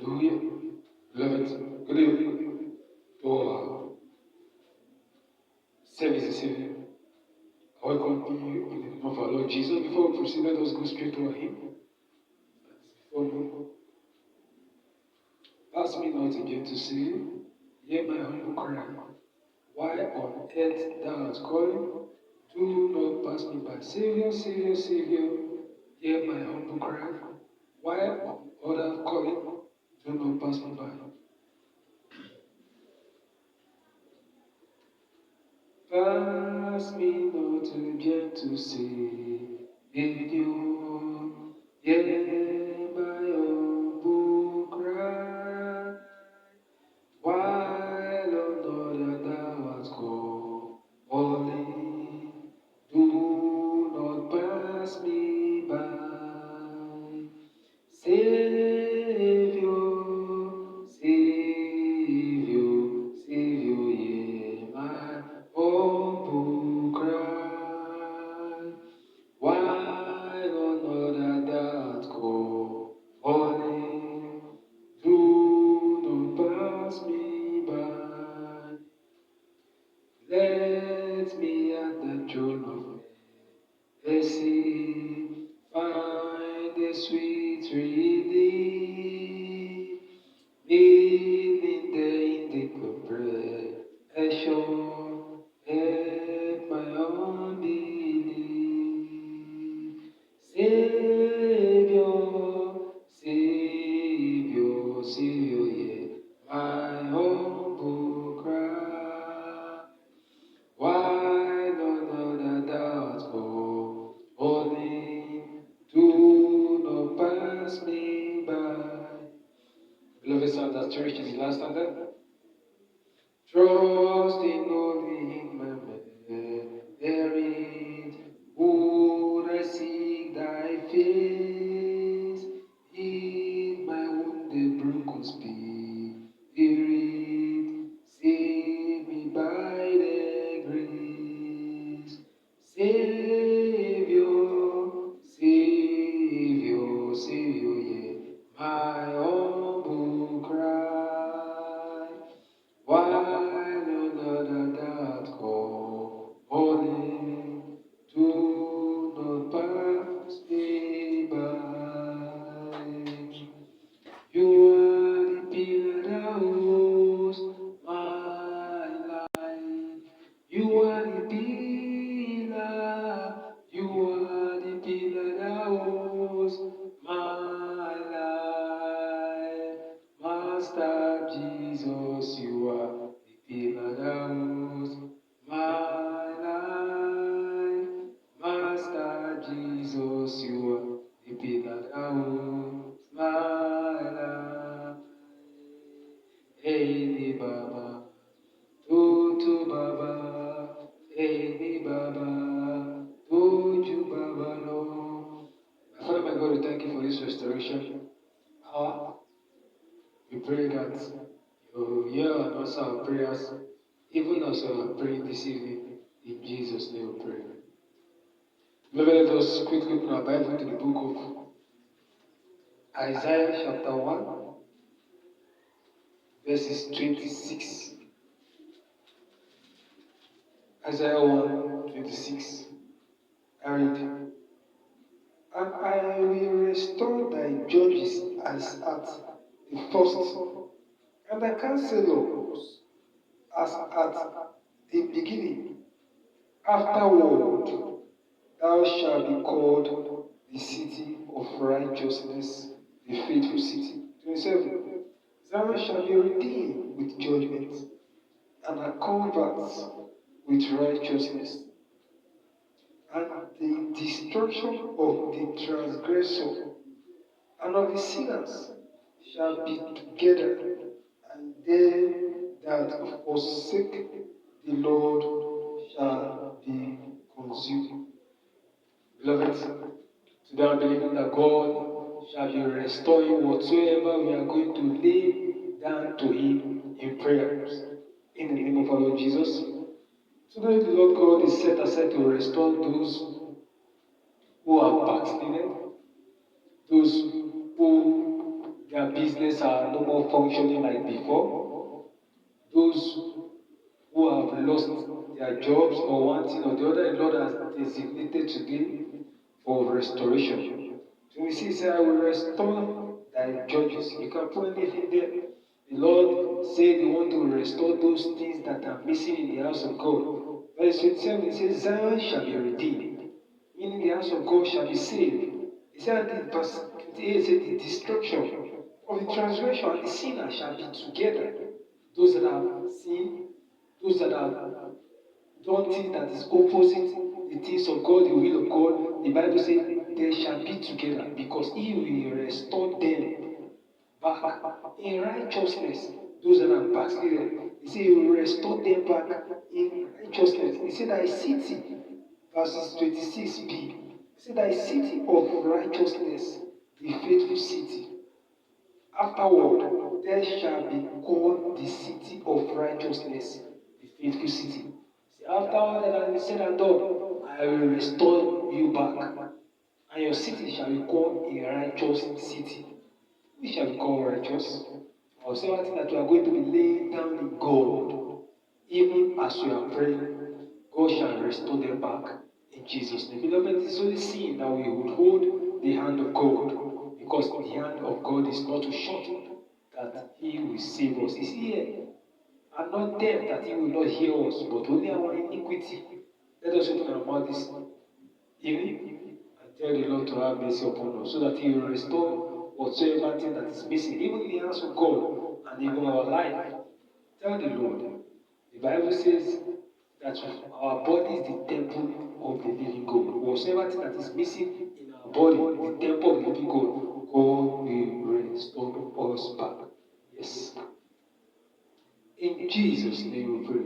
Hallelujah. Beloved, good evening to our service this evening. I welcome you in the name of our Lord Jesus. Before we proceed, let us go straight to our hymn. Before we pass me not again to say, hear my humble cry. Why on earth thou art calling? Do not pass me by. Savior, Savior, Savior, hear my humble cry. Why on other calling? Do not pass me by. Pass me not again to say, Savior, hear my humble cry. While on other thou art calling, do not pass me by. Savior, Savior, Savior, hear my humble cry. While on other thou art calling, do not pass me by. Let me at the throne of mercy find the sweet relief. Kneeling there in the compression, help my unbelief. Savior, Savior, Savior, yeah, my humble cry. Why not thou art calling? Do not pass me by. Beloved sons and church is the last standard. Trusting only in my merit, would I seek thy face, in my wounded broken spirit, save me by thy grace. Savior, Savior, Savior, yeah, my humble cry. While another that calling, do not pass me by. You are the pillar that holds my life. You are the pillar. You are the pillar that holds my life. Master Jesus, you are the pillar that holds my life. Master Jesus, you are the pillar that holds my life. Hey, Baba, Tutu Baba, hey, Baba, Tuju Baba, Lord. My Father, my God, we thank you for this restoration power. We pray that you hear and answer our prayers, even as we are praying this evening. In Jesus' name we pray. Beloved, let us quickly open our Bible to the book of Isaiah chapter 1, verses 26. Isaiah 1, 26. I read, and I will restore thy judges as at the first, and thy counselors as at the beginning. Afterward, thou shalt be called the city of righteousness, the faithful city. 27. Zion shall be redeemed with judgment, and her converts with righteousness, and the destruction of the transgressor and of the sinners shall be together, and they that forsake the Lord shall be consumed. Beloved, today I'm believing that God shall be restoring whatsoever we are going to lay down to Him in prayers. In the name of our Lord Jesus. Today the Lord God is set aside to restore those who are backslidden, those who their business are no more functioning like before. Those who have lost their jobs or one thing or the other, the Lord has designated today for restoration. So we see, say, I will restore thy judges. You can put anything there. The Lord said He want to restore those things that are missing in the house of God. Verse 27, it says, Zion shall be redeemed, meaning the house of God shall be saved. He said, verse 28 said, the destruction of the transgression and the sinner shall be together. Those that have sinned, those that have done things that is opposite the things of God, the will of God, the Bible says they shall be together because He will restore them back in righteousness. Those that are backslidden, He said He will restore them back in righteousness. He said, thy city, verses 26b, He said, thy city of righteousness, the faithful city. Afterward, there shall be called the city of righteousness, the faithful city. See, after all that has been said and done, I will restore you back, and your city shall be called a righteous city. We shall be called righteous. Or say one thing that we are going to be laying down in God, even as we are praying, God shall restore them back in Jesus' name. Beloved, it is only sin that we would hold the hand of God, because the hand of God is not too short that He will save us. It's here, and not there that He will not hear us, but only our iniquity. Let us open our mouth this evening and tell the Lord to have mercy upon us, so that He will restore whatsoever thing that is missing, even in the house of God and even our life. Tell the Lord. The Bible says that our body is the temple of the living God. Whatsoever thing that is missing in our body, the temple of the living God, God will restore us back. Yes. In Jesus' name we pray.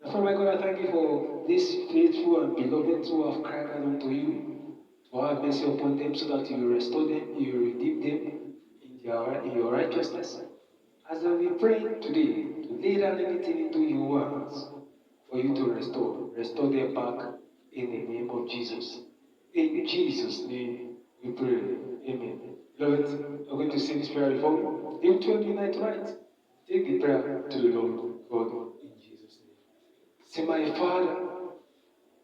Now, Father my God, I thank you for these faithful and beloved who have cried out unto you, to have mercy upon them, so that you will restore them, you will redeem them in your righteousness. As we pray today, to lay down anything into your hands, for you to restore them back in the name of Jesus. In Jesus' name we pray. Amen. Beloved, I'm going to say this prayer before me. Even 29 tonight. Take the prayer to the Lord God in Jesus' name. Say, my Father,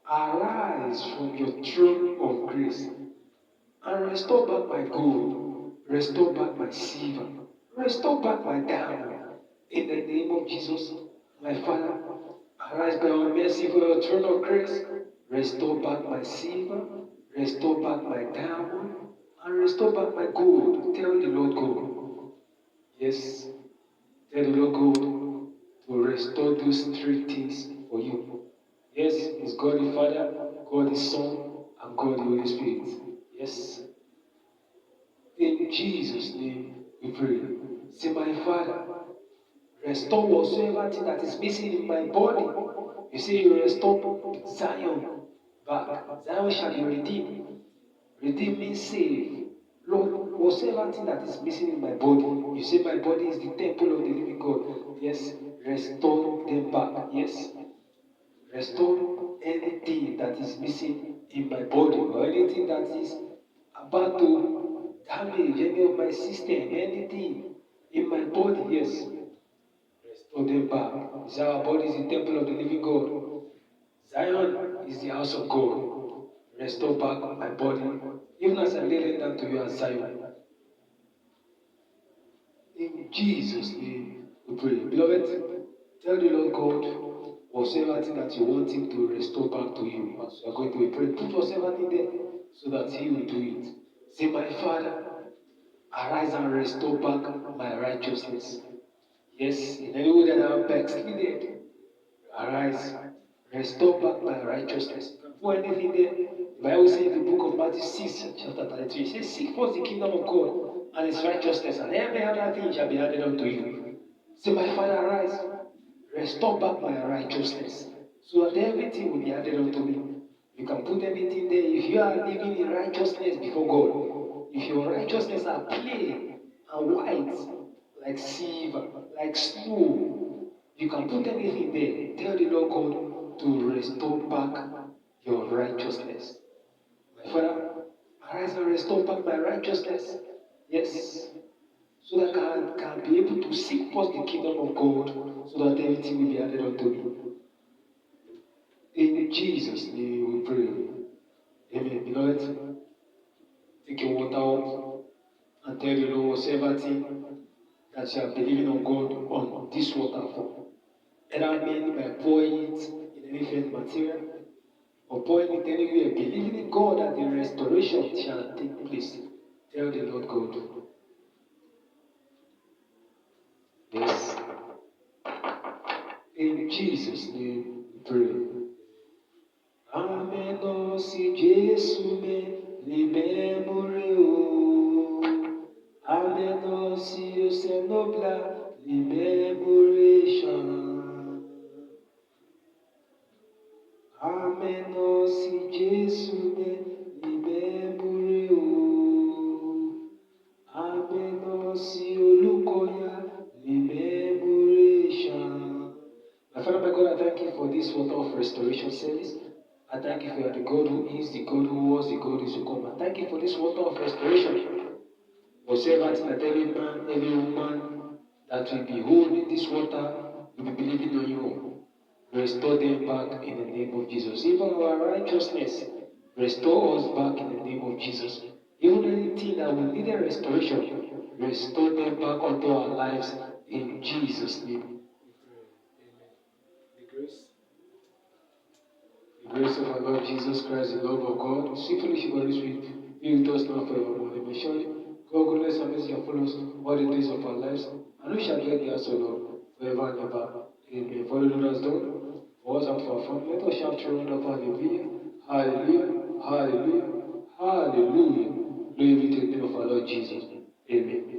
arise from your throne of grace and restore back my gold, restore back my silver, restore back my diamond. In the name of Jesus, my Father, arise by your mercy for your throne of grace, restore back my silver, restore back my diamond, and restore back my gold. Tell the Lord God. Yes, tell the Lord God to restore those three things for you. Yes, it's God the Father, God the Son, and God the Holy Spirit. Yes. In Jesus' name we pray. Say, my Father, restore whatsoever thing that is missing in my body. You say you restore Zion back. Zion shall be redeemed. Redeemed means save. Lord, whatsoever thing that is missing in my body, you say my body is the temple of the living God. Yes, restore them back. Yes, restore anything that is missing in my body, or anything that is about to damage any of my system, anything in my body. Yes, restore them back. Our body is the temple of the living God. Zion is the house of God. Restore back my body, even as I lay it down to you as Zion. In Jesus' name we pray. Beloved, tell the Lord God whatsoever thing that you want Him to restore back to you as you are going to be praying. Put whatsoever thing there so that He will do it. Say, my Father, arise and restore back my righteousness. Yes, in any way that I have backslided, arise, restore back my righteousness. You can put anything there. The Bible says in the book of Matthew 6, chapter 33, it says, seek first the kingdom of God and His righteousness, and every other thing shall be added unto you. Say, my Father, arise, restore back my righteousness, so that everything will be added unto me. You can put everything there. If you are living in righteousness before God, if your righteousness are plain and white, like silver, like snow, you can put everything there. Tell the Lord God to restore back your righteousness. My Father, arise and restore back my righteousness. Yes. so that I can be able to seek first the kingdom of God, so that everything will be added unto me. In Jesus' name we pray. Amen. Beloved, take your water up and tell the Lord whatever thing that you are believing on God on this water for. Either meant by pouring it in any fed material or pouring it anywhere, believing in God that the restoration shall take place. Tell the Lord God. Yes. In Jesus' name we pray. Amen. Oh, si Jésus me libère o. Amen. Oh, si o se nobla liberation. Amen. Oh, si Jésus me libère o. Amen. Oh, si olukoya liberation. My Father, my God, I thank you for this water of restoration service. I thank you for the God who is, the God who was, the God who is to come. I thank you for this water of restoration. Whatever that every man, every woman that will be holding this water will be believing on you. Restore them back in the name of Jesus. Even our righteousness, restore us back in the name of Jesus. Even anything that will need a restoration, restore them back unto our lives in Jesus' name. The grace of our Lord Jesus Christ, the love of God, the sweet fellowship of the Holy Spirit, be with us now forevermore. Amen. Surely, God, goodness and mercy shall follow us all the days of our lives, and we shall dwell in the house of the Lord forever and ever. Amen. For the Lord has done for us and for our family, let us shout through of hallelujah, hallelujah, hallelujah, hallelujah. Glory be to the name of our Lord Jesus. Amen.